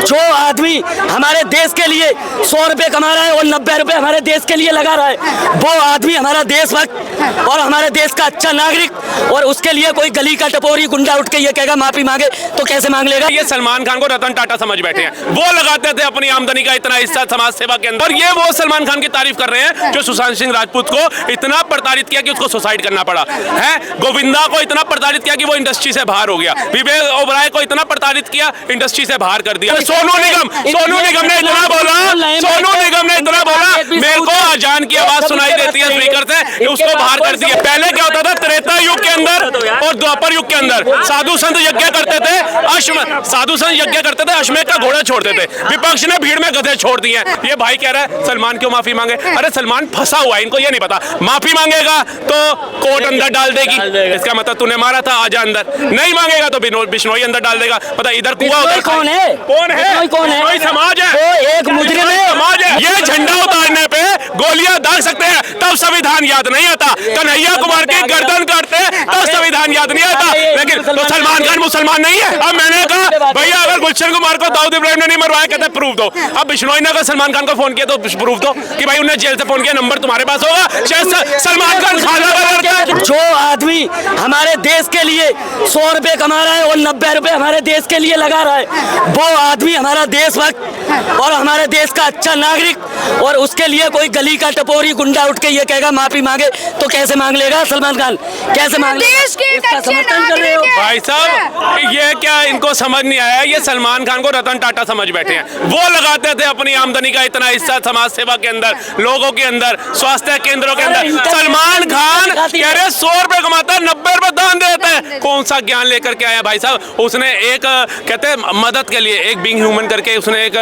जो आदमी हमारे देश के लिए 100 रुपए कमा रहा है और 90 रुपए हमारे देश के लिए लगा रहा है, वो आदमी हमारा देशभक्त और हमारे देश का अच्छा नागरिक, और उसके लिए कोई गली का टपोरी गुंडा उठ के ये कहेगा माफी मांगे तो कैसे मांग लेगा। ये सलमान खान को रतन टाटा समझ बैठे हैं, वो लगाते थे अपनी आमदनी का इतना हिस्सा समाज सेवा के अंदर, और ये वो सलमान खान की तारीफ कर रहे हैं जो सुशांत सिंह राजपूत को इतना प्रताड़ित किया कि उसको सुसाइड करना पड़ा है, गोविंदा को इतना प्रताड़ित किया कि वो इंडस्ट्री से बाहर हो गया, विवेक ओबराय को इतना प्रताड़ित किया, इंडस्ट्री से बाहर कर दिया। सोनू निगम ने इतना बोला मेरे को अजान की आवाज सुनाई देती है स्पीकर से, उसको बाहर कर दिया। पहले क्या होता था, त्रेता युग के अंदर और द्वापर युग के अंदर साधु संत यज्ञ करते थे, अश्वमेध का घोड़ा छोड़ते थे, विपक्ष ने भीड़ में गधे छोड़ दिए। ये भाई कह रहा है सलमान क्यों माफी मांगे, अरे सलमान फंसा हुआ है, इनको ये नहीं पता, माफी मांगेगा तो कोर्ट अंदर डाल देगी, इसका मतलब तूने मारा था आजा अंदर, नहीं मांगेगा तो बिश्नोई अंदर डाल देगा। पता इधर कुआं उधर कौन है, बिश्नोई समाज है, वो एक मुजरिम है, समाज है। ये झंडा उतारने पे गोलियां दाग सकते हैं तब संविधान याद नहीं आता, कन्हैया कुमार की गर्दन काटते तब संविधान याद नहीं आता, लेकिन तो सलमान खान मुसलमान नहीं है। अब मैंने कहा भैया अगर गुलशन कुमार को दाऊद इब्राहिम ने नहीं मरवाया, कहते प्रूफ दो। अब बिश्नोई ने अगर सलमान खान को फोन किया तो प्रूफ दो कि भाई उन्हें जेल से फोन किया, नंबर तुम्हारे पास होगा, शायद सलमान खान खाना। जो आदमी हमारे देश के लिए 100 रुपए कमा रहा है और 90 रुपए हमारे देश के लिए लगा रहा है, वो आदमी हमारा देशभक्त और हमारे देश का अच्छा नागरिक, और उसके लिए कोई गली का टपोरी गुंडा उठ के ये कहेगा माफी मांगे तो कैसे मांग लेगा सलमान खान, कैसे मांग लेगा? इसका समर्थन कर रहे हो भाई साहब, ये क्या इनको समझ नहीं आया, ये सलमान खान को रतन टाटा समझ बैठे हैं, वो लगाते थे अपनी आमदनी का इतना हिस्सा समाज सेवा के अंदर, लोगों के अंदर, स्वास्थ्य केंद्रों के अंदर। सलमान खान कह रहे 100 रुपए कमाता है, 90 रुपए दान देते हैं, कौन सा ज्ञान लेकर के आया भाई साहब। उसने एक कहते हैं मदद के लिए एक बीइंग ह्यूमन करके उसने एक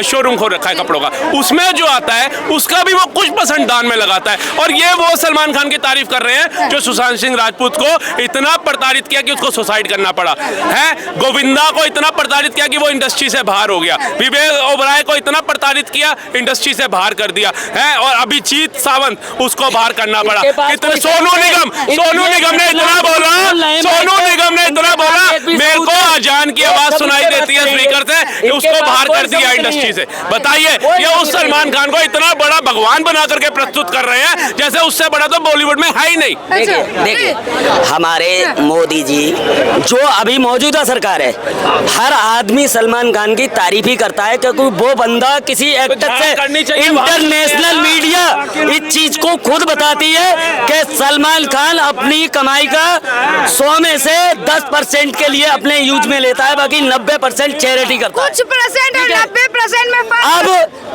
शोरूम खोल रखा है कपड़ों का, उसमें जो आता है उसका भी वो कुछ % दान में लगाता है, और ये वो सलमान खान की तारीफ कर रहे हैं जो सुशांत सिंह राजपूत को इतना प्रताड़ित किया कि उसको सुसाइड करना पड़ा है, गोविंदा को इतना प्रताड़ित किया कि वो इंडस्ट्री से बाहर हो गया, विवेक ओबराय को इतना प्रताड़ित किया, इंडस्ट्री से बाहर कर दिया है, और अभिजीत सावंत उसको बाहर करना पड़ा। इतने सोनू निगम ने इतना बोला मेरे को अजान की आवाज सुनाई देती है स्पीकर से, उसको बाहर कर दिया इंडस्ट्री से। बताइए, ये उस सलमान खान को इतना बड़ा भगवान बना करके प्रस्तुत कर रहे हैं जैसे उससे बड़ा तो बॉलीवुड में है ही नहीं। देखिए हमारे मोदी जी जो अभी मौजूदा सरकार है, हर आदमी सलमान खान की तारीफ ही करता है, क्योंकि वो बंदा किसी एक्टर से, इंटरनेशनल मीडिया इस चीज को खुद बताती है कि सलमान खान अपनी कमाई का 100 में से 10% के लिए अपने यूज में लेता है, बाकी 90% चैरिटी करता है, कुछ % और 90% में।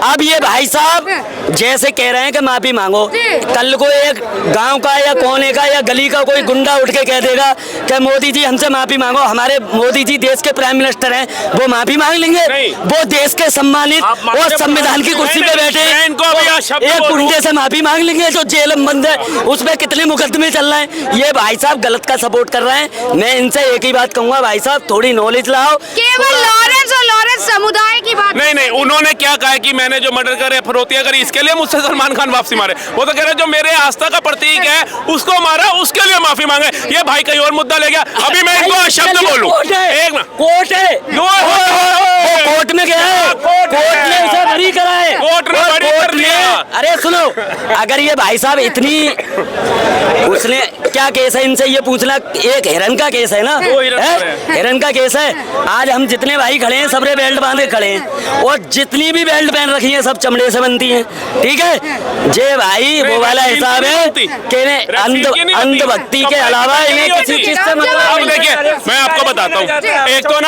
अब ये भाई साहब जैसे कह रहे हैं कि माफी मांगो, कल को एक गांव का या कोने का या गली का कोई गुंडा उठ के कह देगा कि मोदी जी हमसे माफी मांगो, हमारे मोदी जी देश के प्राइम मिनिस्टर हैं, वो माफी मांग लेंगे? वो देश के सम्मानित और संविधान की कुर्सी पे बैठे एक गुंडे से माफी मांग लेंगे जो जेल में बंद है, उसमें कितने मुकदमे चल रहे हैं? ये भाई साहब गलत का सपोर्ट कर रहे हैं। मैं इनसे एक ही बात कहूंगा, भाई साहब थोड़ी नॉलेज लाओ। केवल लॉरेंस समुदाय की बात नहीं, उन्होंने क्या कहा कि मैंने जो मर्डर करे, फरोतियां करी, इसके लिए मुझसे सलमान खान वापसी मारे। वो तो कह रहे जो मेरे आस्था का प्रतीक है उसको मारा, उसके लिए माफी मांगे। ये भाई कहीं और मुद्दा ले गया। अभी मैं इनको शब्द बोलूं, एक ना कोर्ट है, कोर्ट में गया है, कोर्ट ने उसे बरी करा है, कोर्ट ने बरी कर दिया। अरे सुनो, अगर ये भाई साहब इतनी, उसने क्या केस है इनसे ये पूछना, एक हिरन का केस है ना, हिरन का केस है। आज हम जितने भाई खड़े हैं सबने बेल्ट बांध के खड़े हैं, और जितनी भी बेल्ट पहन रखी है सब चमड़े से बनती हैं, ठीक है जे भाई, वो वाला हिसाब है कि अंधभक्ति के अलावा इन्हें किसी चीज से मतलब। देखिए मैं आपको बताता हूँ, एक तो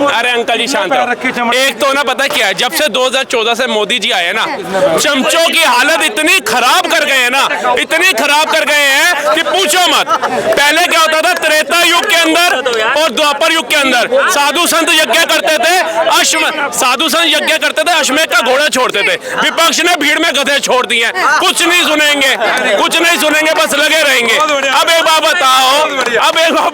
अरे अंकल जी शांत रहो। एक तो ना पता क्या है, जब से 2014 से मोदी जी आए ना, चमचों की हालत इतनी खराब कर गए हैं ना, इतनी खराब कर गए हैं कि पूछो मत। पहले क्या होता था, त्रेता युग के अंदर और द्वापर युग के अंदर साधु संत यज्ञ करते थे, अश्वमेध का घोड़ा छोड़ते थे, विपक्ष ने भीड़ में गधे छोड़ दिए, कुछ नहीं सुनेंगे, बस लगे रहेंगे। अब एक बात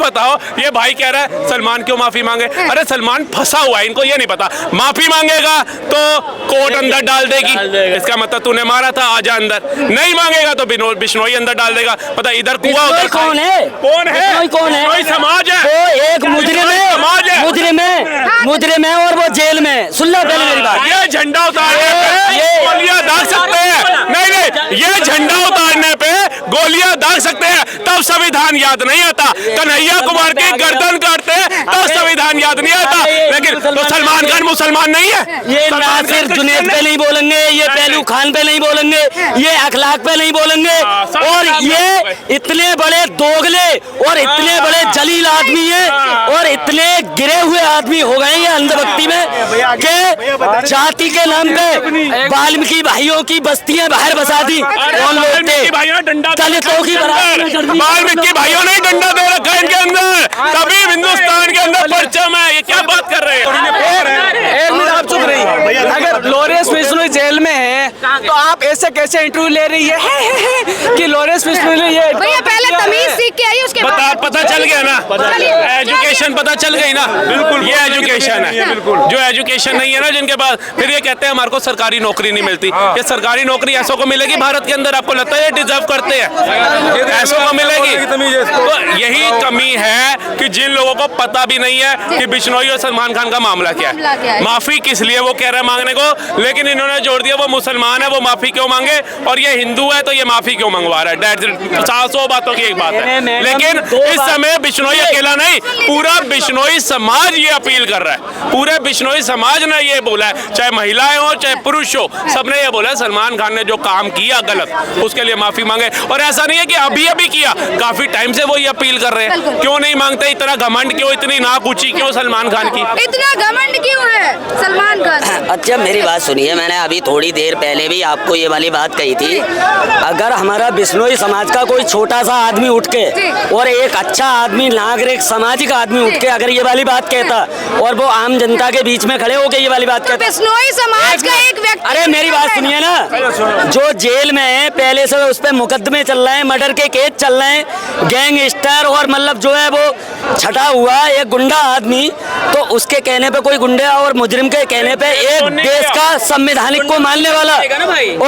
बताओ, ये भाई कह रहा है सलमान क्यों माफी मांगे, अरे सलमान फंसा हुआ है, इनको ये नहीं पता। माफी मांगेगा तो कोर्ट अंदर डाल देगी, इसका मतलब तूने मारा था, आजा अंदर। नहीं मांगेगा तो बिश्नोई अंदर डाल देगा। पता इधर कुआं उधर कौन है? कौन है? कौन है? बिश्नोई समाज है, वो एक मुजरिम है, समाज है, मुजरिम है और वो जेल में। सुन लो पहले मेरी बात। ये झंडा उतारने पे गोलियां दाग सकते हैं, नहीं, ये झंडा उतारने पे गोलियां दाग सकते हैं, तब संविधान याद नहीं आता। कन्हैया कुमार की गर्दन काटते हैं तब संविधान याद नहीं आता। लेकिन तो सलमान खान मुसलमान नहीं है? ये नासिर जुनैद पे नहीं बोलेंगे, ये पहलू खान पे नहीं बोलेंगे, ये अखलाक पे नहीं बोलेंगे। और ये इतने बड़े दोगले और इतने बड़े जलील आदमी है और इतने गिरे हुए आदमी हो गए हैं अंधभक्ति में कि जाति के नाम पे वाल्मीकि भाइयों की बस्तियां बाहर बसा दी। कौन लोग थे? दलितों की वाल्मीकि भाइयों ने डंडा दे रखा है इनके अंदर, तभी हिंदुस्तान के अंदर परचम है। ये क्या बात कर रहे हैं? एक मिनट आप चुप रहिए। अगर लॉरेंस बिश्नोई जेल में है तो आप ऐसे कैसे इंटरव्यू ले रही है कि लॉरेंस बिश्नोई ये भैया पहले तमीज सीख के आई, उसके बाद पता चल गया ना, एजुकेशन पता चल गई ना। बिल्कुल ये एजुकेशन है, जो एजुकेशन नहीं है ना जिनके पास, फिर ये कहते हैं हमारे को सरकारी नौकरी नहीं मिलती। ये सरकारी नौकरी ऐसों को मिलेगी भारत के अंदर? आपको लगता है ये डिजर्व करते हैं? ऐसों को मिलेगी? तो यही कमी है कि जिन लोगों को पता भी नहीं है कि बिश्नोई और सलमान खान का मामला क्या है। माफी किस लिए वो कह रहे हैं मांगने को, लेकिन इन्होंने जोड़ दिया वो मुसलमान है, वो माफी क्यों मांगे, और ये हिंदू है तो ये माफी क्यों मंगवा रहा है। 700 बातों की एक बात है। लेकिन इस समय बिश्नोई अकेला नहीं, पूरा बिश्नोई समाज ये अपील कर रहा है। पूरे बिश्नोई समाज ने ये बोला है, चाहे महिलाएं हो चाहे पुरुष हो, सबने ये बोला है सलमान खान ने जो काम किया गलत, उसके लिए माफी मांगे। और ऐसा नहीं है कि अभी अभी किया, काफी टाइम से वो ये अपील कर रहे हैं। क्यों नहीं मांगते? इतना घमंड क्यों, इतनी नाक ऊंची क्यों सलमान खान की? इतना घमंड क्यों है सलमान खान? अच्छा मेरी बात सुनिए, मैंने अभी थोड़ी देर पहले भी आपको ये वाली बात कही थी। अगर हमारा बिश्नोई समाज का कोई छोटा सा आदमी उठ के और एक अच्छा आदमी, नागरिक, सामाजिक आदमी उठ के अगर ये वाली बात कहता और वो आम जनता के बीच में खड़े होकर ये वाली बात कहता, बिश्नोई समाज का एक व्यक्ति। अरे मेरी बात सुनिए ना, जो जेल में है पहले से उस पे मुकदमे चल रहे हैं, मर्डर के केस चल रहे हैं, गैंगस्टर और मतलब जो है वो छटा हुआ एक गुंडा आदमी, तो उसके कहने पे, कोई गुंडा और मुजरिम के कहने पे एक देश का संवैधानिक को मानने वाला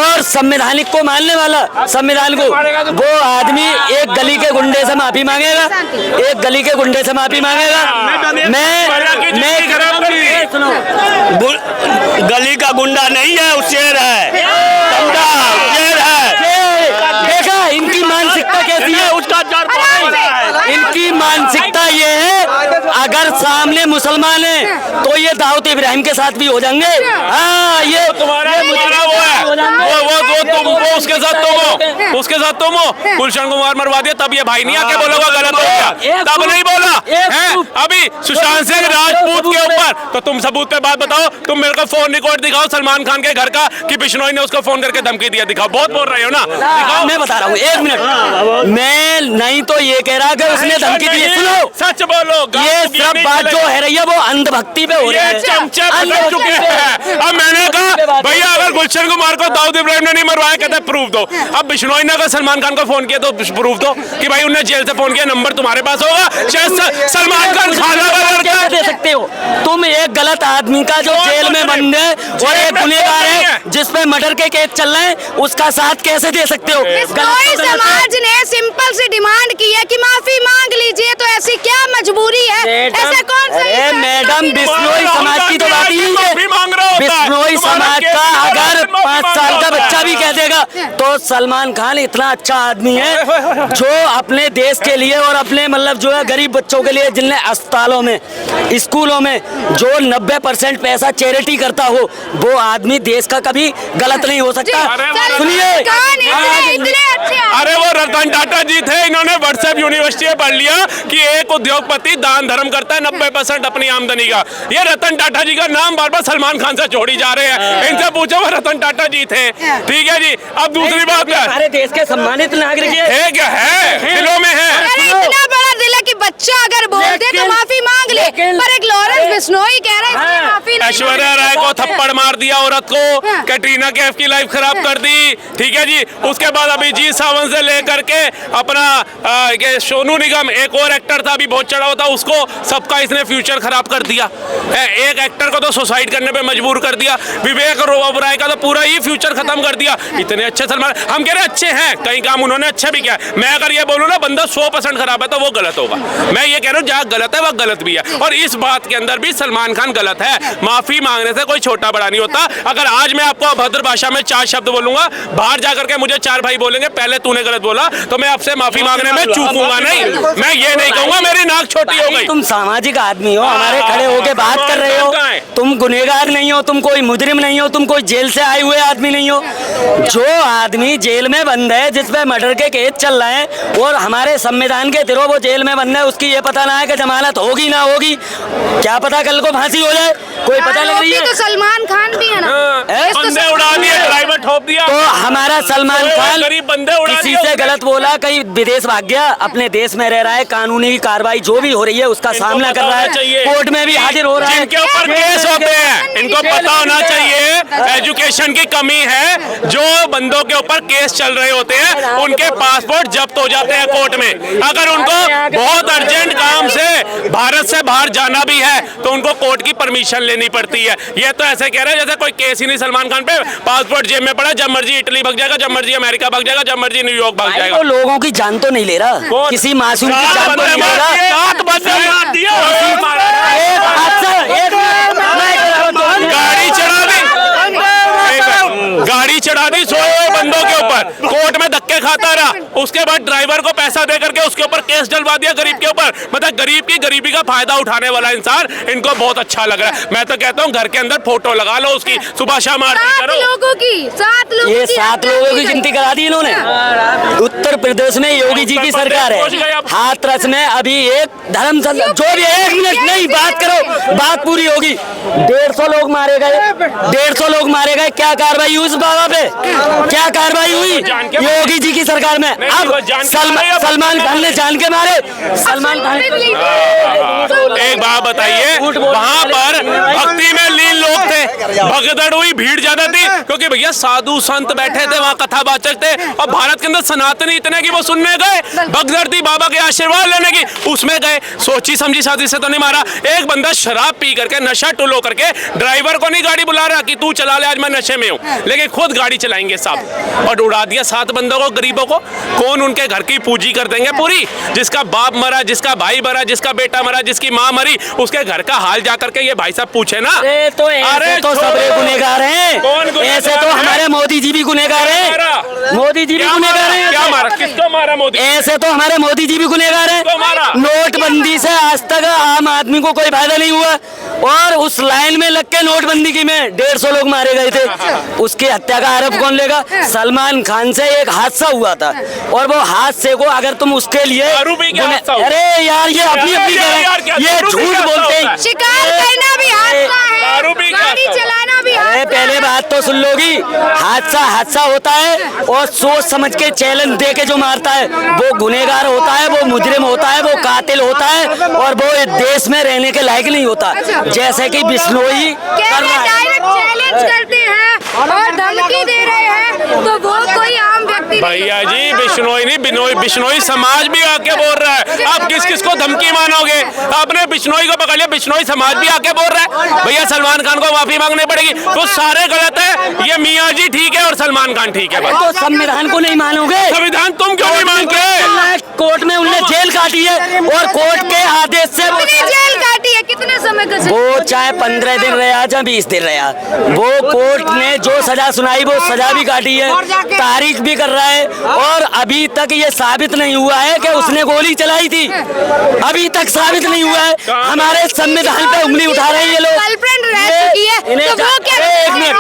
और संवैधानिक को मानने वाला, संविधान को, वो आदमी एक गली के गुंडे से माफी मांगेगा? एक गली के गुंडे से माफी मांगेगा? मैं गली का गुंडा नहीं है, वो शेर है, शेर है। देखा इनकी मानसिकता कैसी है? उसका इनकी मानसिकता ये है, अगर सामने मुसलमान है तो ये दाऊद इब्राहिम के साथ भी हो जाएंगे। हाँ ये तुम्हारा वो है, वो उसके साथ तुम हो। गुलशन कुमार मरवा दिया तब ये भाई नहीं आके बोलोगा गलत हो गया, तब नहीं बोला है। अभी सुशांत सिंह राजपूत के ऊपर तो तुम सबूत पे बात बताओ। तुम मेरे को फोन रिकॉर्ड दिखाओ सलमान खान के घर का कि बिश्नोई ने उसको फोन करके धमकी दिया, दिखाओ। बहुत बोल रहे हो ना, दिखाओ। मैं बता रहा हूँ, एक मिनट। मैं नहीं तो ये कह रहा कि उसने धमकी दी। सुनो, सच बोलो। ये सब बात जो है रही है वो अंधभक्ति पे हो रही है। चमचे बदल चुके हैं। अब मैंने कहा भैया अगर गुलशन कुमार को दाऊद इब्राहिम ने नहीं मरवाया, कहते प्रूफ दो। अब बिश्नोई ने अगर सलमान खान को फोन किया तो प्रूफ दो कि भाई उन्हें जेल से फोन किया, नंबर तुम्हारे पास होगा। शायद सलमान खान खाना क्या दे सकते हो तुम? एक गलत आदमी का जो जेल में बंद है और एक गुनहगार है जिसपे मर्डर के केस चल रहे हैं, उसका साथ कैसे दे सकते हो? बिश्नोई समाज ने सिंपल सी डिमांड की है कि माफी मांग लीजिए, तो ऐसी क्या मजबूरी है? ऐसा कौन सा? अरे मैडम, बिश्नोई समाज की तो बात ही है। बिश्नोई समाज का अगर 5 साल का बच्चा भी कह देगा तो सलमान खान इतना अच्छा आदमी है जो अपने देश के लिए और अपने मतलब जो है गरीब बच्चों के लिए, जिनने अस्पतालों में, स्कूलों में जो 90% पैसा चैरिटी करता हो, वो आदमी देश का कभी गलत नहीं हो सकता। सुनिए, अरे वो रतन टाटा जी थे, इन्होंने व्हाट्सएप यूनिवर्सिटी में पढ़ लिया कि एक उद्योगपति दान धर्म करता है 90% अपनी आमदनी का। ये रतन टाटा जी का नाम बार बार सलमान खान से जोड़ी जा रहे हैं। इनसे पूछो वो रतन टाटा जी थे। ठीक है जी। अब दूसरी बात है, हमारे देश के सम्मानित नागरिक है क्या है, दिलों में है। अरे इतना बड़ा दिल है कि बच्चा अगर बोल दे तो माफी मांग ले, पर एक लॉरेंस बिश्नोई कह रहे हैं माफी नहीं ऐश्वर्या राय को थप्पड़ मार दिया औरत को, कैटरीना कैफ की लाइफ खराब कर दी, ठीक है जी। उसके बाद अभिजीत सावंत से लेकर के अपना ये सोनू निगम, एक और एक्टर था अभी बहुत चढ़ा हुआ था, उसको सबका इसने फ्यूचर खराब कर दिया। एक एक्टर को तो सुसाइड करने पे मजबूर कर दिया, विवेक ओबराय का तो पूरा ही फ्यूचर खत्म कर दिया। इतने अच्छे सलमान, हम कह रहे अच्छे हैं, कई काम उन्होंने अच्छा भी किया। मैं अगर ये बोलूँ ना बंदा 100% खराब है तो वो गलत होगा। मैं ये कह रहा हूँ जहाँ गलत है वह गलत भी है, और इस बात के अंदर भी सलमान खान गलत है। माफी मांगने से कोई छोटा बड़ा नहीं होता। अगर आज मैं आपको अभद्र भाषा में 4 शब्द बोलूंगा, बाहर जाकर के मुझे 4 भाई बोलेंगे पहले तूने गलत बोला, तो मैं आपसे माफी मांगने में चूकूंगा नहीं। मैं ये नहीं कहूंगा मेरी नाक छोटी हो गई। तुम सामाजिक आदमी हो, हमारे खड़े होके बात कर रहे हो। तुम गुनहगार नहीं हो, तुम कोई मुजरिम नहीं हो, तुम कोई जेल से आए हुए आदमी नहीं हो। जो आदमी जेल में बंद है, जिस पे मर्डर के केस चल रहे हैं और हमारे संविधान के थ्रू वो जेल में बंद है, उसकी ये पता ना है कि जमानत होगी ना होगी, क्या पता कल को फांसी हो जाए, कोई पता लग रही है। तो सलमान खान भी है ना, बंदे उड़ा दिए, ड्राइवर ठोक दिया। तो हमारा सलमान खान गरीब बंदे उड़ा किसी दिए। से गलत बोला, कहीं विदेश भाग गया, अपने देश में रह रहा है, कानूनी कार्रवाई जो भी हो रही है उसका सामना कर रहा है, कोर्ट में भी हाजिर हो रहा है। जिनके ऊपर केस होते हैं इनको पता होना चाहिए एजुकेशन की कमी है। जो बंदों के ऊपर केस चल रहे होते हैं उनके पासपोर्ट जब्त हो जाते हैं कोर्ट में। अगर उनको बहुत अर्जेंट काम से भारत से बाहर जाना भी है तो उनको कोर्ट की परमिशन लेनी पड़ती है। ये तो ऐसे कह रहे हैं जैसे कोई केस ही नहीं सलमान खान पे, पासपोर्ट जेब में पड़ा, जब मर्जी इटली भाग जाएगा, जब मर्जी अमेरिका भाग जाएगा, जब मर्जी न्यूयॉर्क भाग जाएगा। तो लोगों की जान तो नहीं ले रहा, किसी मासूम की जान तो नहीं ले रहा। गाड़ी चढ़ा दी 100 बंदों के ऊपर, कोर्ट में धक्के खाता रहा, उसके बाद ड्राइवर को पैसा दे करके उसके ऊपर केस डलवा दिया गरीब के ऊपर। मतलब गरीब की गरीबी का फायदा उठाने वाला इंसान इनको बहुत अच्छा लग रहा है। मैं तो कहता हूँ घर के अंदर फोटो लगा लो उसकी, सुबह शाम आरती करो। 7 लोगों की ये 7 लोगों की गिनती करा दी इन्होंने। उत्तर प्रदेश में योगी जी की सरकार है, हाथरस में अभी एक धर्मशाला, जो भी 1 मिनट नहीं बात करो, बात पूरी होगी। 150 लोग मारे गए, 150 लोग मारे गए, क्या कार्रवाई हुई उस बाबा पे, क्या कार्रवाई हुई योगी जी की सरकार में। अब सलमान खान ने जान के मारे, सलमान खान। एक बात बताइए, वहाँ पर भक्ति में लीन लोग थे, भगदड़ हुई, भीड़ ज्यादा थी क्योंकि भैया साधु संत बैठे थे वहाँ, कथावाचक थे, और भारत के अंदर सनातनी इतने की वो सुनने गए, भगदड़ थी बाबा के आशीर्वाद लेने की, उसमें गए। सोची समझी साथी से तो नहीं मारा। एक बंदा शराब पी करके, नशा टुलो करके, ड्राइवर को नहीं गाड़ी बुला रहा कि तू चला ले आज मैं नशे में हूँ, लेकिन खुद गाड़ी चलाएंगे साहब, और उड़ा दिया 7 बंदों को, गरीबों को। कौन उनके घर की पूजी कर देंगे पूरी? जिसका बाप मरा, जिसका भाई मरा, जिसका बेटा मरा, जिसकी माँ मरी, उसके घर का हाल जा करके ये भाई साहब पूछे ना। अरे तो सब गुनहगार हैं, ऐसे तो हमारे मोदी जी भी गुनहगार हैं, मोदी जी भी गुनहगार हैं। क्या मारा, किसको मारा मोदी? ऐसे तो हमारे मोदी जी भी गुनहगार हैं। नोटबंदी से आज तक आम आदमी को कोई फायदा नहीं हुआ, और उस लाइन में लग के नोटबंदी की में 150 लोग मारे गए थे, उसकी हत्या का आरोप कौन लेगा? सलमान खान से एक हादसा हुआ था, और वो हादसे को अगर तुम उसके लिए, अरे यार ये अपनी अपनी ये झूठ बोलते हैं। शिकार करना भी हादसा है, गाड़ी चलाना भी हादसा है। पहले बात तो सुन लोगी, हादसा होता है, और सोच समझ के चैलेंज दे के जो मारता है वो गुनहगार होता है, वो मुजरिम होता है, वो कातिल होता है, और वो देश में रहने के लायक नहीं होता। जैसे कि बिश्नोई डायरेक्ट चैलेंज करते हैं और धमकी दे रहे हैं, तो वो कोई आम व्यक्ति भैया जी बिश्नोई नहीं, बिश्नोई समाज भी आके बोल रहा है। आप किस किस को धमकी मानोगे? आपने बिश्नोई को पकड़ लिया, बिश्नोई समाज भी आके बोल रहा है भैया सलमान खान को माफी मांगनी पड़ेगी। तो सारे गलत है, ये मियाँ जी ठीक है और सलमान खान ठीक है। तो संविधान को नहीं मानोगे? संविधान तुम क्यों नहीं मानते? कोर्ट में उन्हें जेल काटी है, और कोर्ट के आदेश से जेल काटी है, कितने समय का? वो चाहे 15 दिन रहा चाहे 20 दिन रहा, वो कोर्ट ने जो सजा सुनाई वो सजा भी काटी है, तारीख भी कर रहा है, और अभी तक ये साबित नहीं हुआ है कि उसने गोली चलाई थी, अभी तक साबित नहीं हुआ है। हमारे संविधान पे उंगली उठा रहे हैं ये लोग। गर्लफ्रेंड रह चुकी है, तो वो क्या? एक मिनट,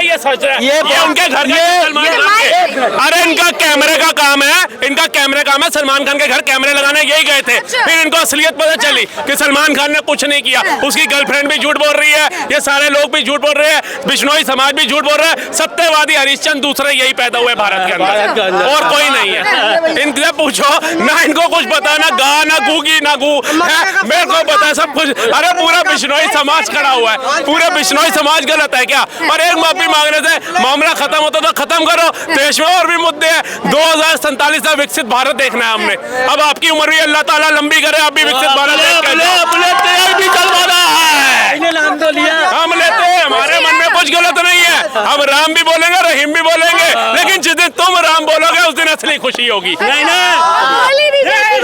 ये सच है, ये उनके घर का। अरे इनका कैमरे का काम है, इनका इनका कैमरे काम है, सलमान खान के घर कैमरे लगाने यही गए थे। फिर इनको असलियत पता चली कि सलमान खान ने कुछ नहीं किया, उसकी गर्लफ्रेंड भी झूठ बोल रही है, ये सारे लोग भी झूठ बोल रहे हैं, बिश्नोई समाज भी झूठ बोल रहा है। सत्यवादी हरिश्चंद्र दूसरे यही पैदा हुए भारत के अंदर, और कोई नहीं है। इनसे पूछो ना, इनको कुछ पता, ना गा ना गूगी ना गू है, मेरे को पता है सब कुछ। अरे पूरा बिश्नोई समाज खड़ा हुआ है, पूरे बिश्नोई समाज गलत है क्या? और एक माफी मांगने से मामला खत्म होता तो खत्म करो। देश में और भी मुद्दे हैं। 2047 का विकसित भारत देखना है हमने। अब आपकी उम्र भी अल्लाह ताला लंबी करे, आप भी विकसित भारत देख के भी चलवाना है। नाम तो लिया हम लेते हैं, हमारे मन में कुछ गलत नहीं है। हम राम भी बोलेंगे, रहीम भी बोलेंगे, लेकिन जिस दिन तुम राम बोलोगे उस दिन असली खुशी होगी। नहीं ना,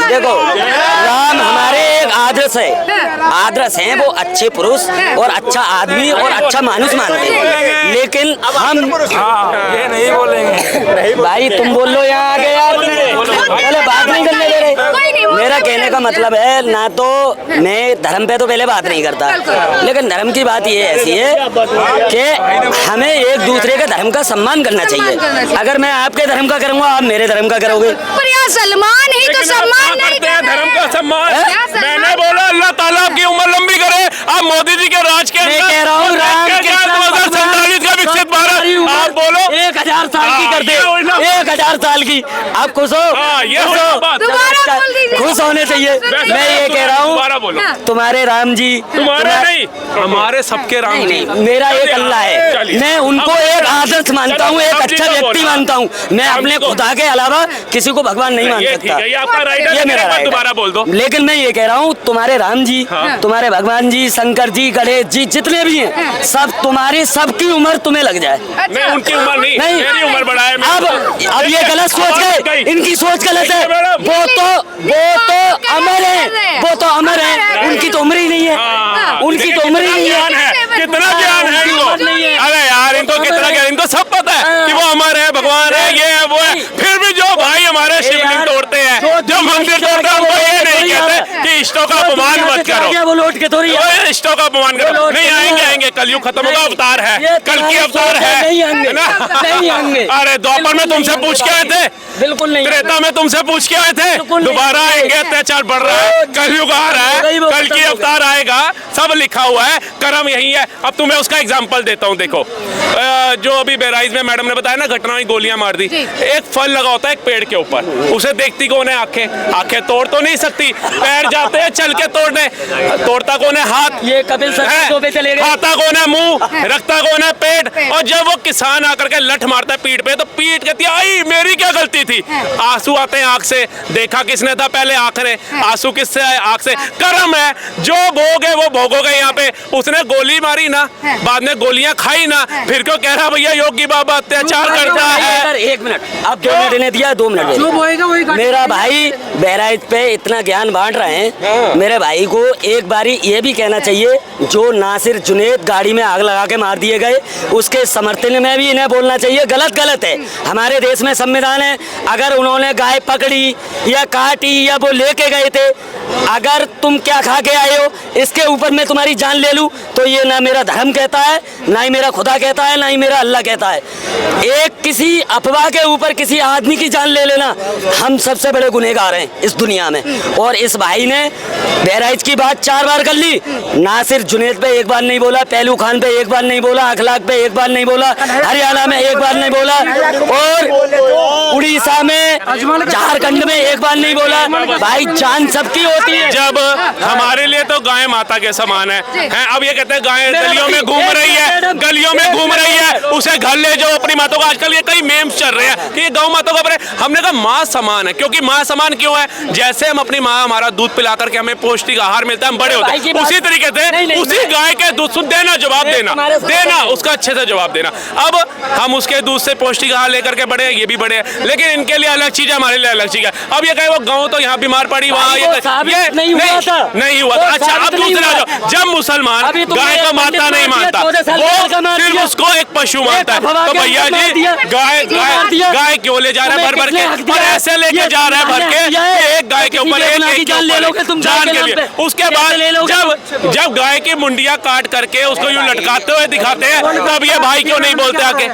देखो, राम हमारे एक आदर्श है, आदर्श हैं, वो अच्छे पुरुष और अच्छा आदमी और अच्छा मानुष मानते हैं। लेकिन हम ये नहीं बोलेंगे भाई, तुम बोल लो यहाँ आगे यार, पहले बात नहीं करने दे रहे। मेरा कहने का मतलब है, ना तो मैं धर्म पे तो पहले बात नहीं करता, लेकिन धर्म की बात ये ऐसी है कि हमें एक दूसरे के धर्म का सम्मान करना चाहिए। अगर मैं आपके धर्म का करूँगा, आप मेरे धर्म का करोगे। पर यार सलमान ही तो सम्मान नहीं करते हैं कर धर्म का सम्मान। है? मैंने बोला अल्लाह ताला आपकी उम्र लंबी करे। आप मोदी जी के राज के मैं कह रहा हूँ, राम के 2047 का विकसित भारत, आप बोलो 1000 साल की कर दे, 1000 साल की। आप खुश हो? ये हो बात। दोबारा बोल दीजिए। खुश होने चाहिए। मैं ये कह रहा दोबारा बोलो। हूँ, तुम्हारे राम जी, तुम्हारे नहीं, हमारे सबके राम नहीं, जी। नहीं, मेरा एक अल्लाह है। चलिए। मैं उनको एक आदर्श मानता हूँ, एक अच्छा व्यक्ति मानता हूँ। मैं अपने खुदा के अलावा किसी को भगवान नहीं मान ये सकता। ठीक है, ये आपका राइट है, ये मेरा राइट है। दोबारा बोल दो। लेकिन मैं ये कह रहा हूँ, तुम्हारे राम जी, तुम्हारे भगवान जी, शंकर जी, गणेश जी, जितने भी हैं, सब तुम्हारी सबकी उम्र तुम्हें लग जाए। मैं उनकी उम्र नहीं, मेरी उम्र बड़ा है। अब ये गलत सोच गए, इनकी सोच गलत है। वो तो अमर है, वो तो अमर है, उनकी तो उम्र ही नहीं है, उनकी तो उम्र ही नहीं है। कितना ज्ञान है इनको? अरे यार, इनको कितना ज्ञान, इनको सब पता है कि वो अमर है, भगवान है, ये है, वो है। फिर भी जो भाई हमारे शिवलिंग तोड़ते हैं, जो मंदिर तोड़ते हैं, वो ये नहीं कहते कि इष्टों का अपमान मत करो। वो लौट के थोड़ी इष्टों का अपमान करो। नहीं आएंगे, कलयुग खत्म होगा, अवतार है, कल की अवतार है ना? नहीं आएंगे। अरे द्वापर में तुमसे पूछ के आए थे, बिल्कुल नहीं। त्रेता में तुमसे पूछ के आए थे, दोबारा आएंगे, अत्याचार बढ़ रहा है, कलयुग आ रहा है, कल की अवतार आएगा, सब लिखा हुआ है, कर्म यही है। अब तुम्हें उसका एग्जांपल देता हूँ। देखो, जो अभी बहराइच में मैडम ने बताया ना, घटना में गोलियां मार दी। एक फल लगा होता है एक पेड़ के ऊपर, उसे देखती कौन है? आंखें तोड़ तो नहीं सकती, पैर जाते हैं चल के तोड़ने, तोड़ता कौन है? हाथ। ये कपिल शो पे चले गए। खाता कौन है? मुंह। रखता कौन है? पेट। और जब वो किसान आकर के लठ मारता है पीठ पे, तो पीठ कहती है आई मेरी क्या गलती थी? आंसू आते हैं आंख से, देखा किसने था पहले? आंख ने। आंसू किससे आए? आंख से। कर्म है, जो भोग है वो भोगोगे। यहाँ पे उसने गोली मारी ना, बाद में गोलियां खाई ना, फिर क्यों कह रहा भैया योगी बाबा अत्याचार करता है? एक मिनट, अब 2 मिनट ने दिया, 2 मिनट जो बोएगा वही काटेगा। मेरा भाई बहराइच पे इतना ज्ञान बांट रहे हैं, मेरे भाई को एक बारी ये भी कहना चाहिए, जो नासिर जुनैद गाड़ी में आग लगा के मार दिए गए, उसके समर्थन में भी इन्हें बोलना चाहिए। गलत है। हमारे देश में संविधान है, अगर उन्होंने गाय पकड़ी या काटी या वो लेके गए थे, अगर तुम क्या खा के आए हो, इसके ऊपर मैं तुम्हारी जान ले लूं, तो ये ना मेरा धर्म कहता है, ना ही मेरा खुदा कहता है, ना ही मेरा अल्लाह कहता है। एक किसी अफवाह के ऊपर किसी आदमी की जान ले लेना, हम सबसे बड़े गुनहगार हैं इस दुनिया में। और इस भाई ने बहराइच की बात 4 बार कर ली, नासिर जुनैद पे एक बार नहीं बोला, पहलू खान पे एक बार नहीं बोला, अखलाक पे एक बार नहीं बोला, हरियाणा में एक बार नहीं बोला, और उड़ीसा में, झारखंड में एक बार नहीं बोला। भाई जान सबकी होती है। जब हमारे लिए तो गाय माता के समान है। अब ये कहते हैं गाय गलियों में घूम रही है, गलियों में घूम रही है, उसे घर ले जाओ अपनी माता को। आजकल ये कई मेम्स चल रहे हैं कि ये गौ माता को, हमने कहा माँ समान है। क्योंकि माँ समान क्यों है? जैसे हम अपनी माँ, हमारा दूध पिला करके हमें पौष्टिक आहार मिलता है, हम बड़े होते हैं, उसी तरीके से उसी गाय के दूध देना, जवाब देना, उसका अच्छे से जवाब देना। अब हम उसके दूध से पौष्टिक आहार लेकर के बड़े हैं, ये भी बड़े हैं, लेकिन इनके लिए अलग चीज है, हमारे लिए अलग चीज है। अब ये कहे वो गाँव तो यहाँ बीमार पड़ी, वहाँ नहीं हुआ था। अच्छा, अब दूसरा, जब मुसलमान गाय को माता नहीं मानता, वो फिर उसको एक पशु मानता है, तो भैया जी गाय क्यों ले जा रहे हैं भर के? और ऐसे लेके जा रहे हैं भर के, एक गाय के ऊपर एक जान के लिए। उसके बाद जब गाय की मुंडिया काट करके उसको यूं लटकाते हुए दिखाते हैं, तब ये भाई क्यों नहीं बोलते आके?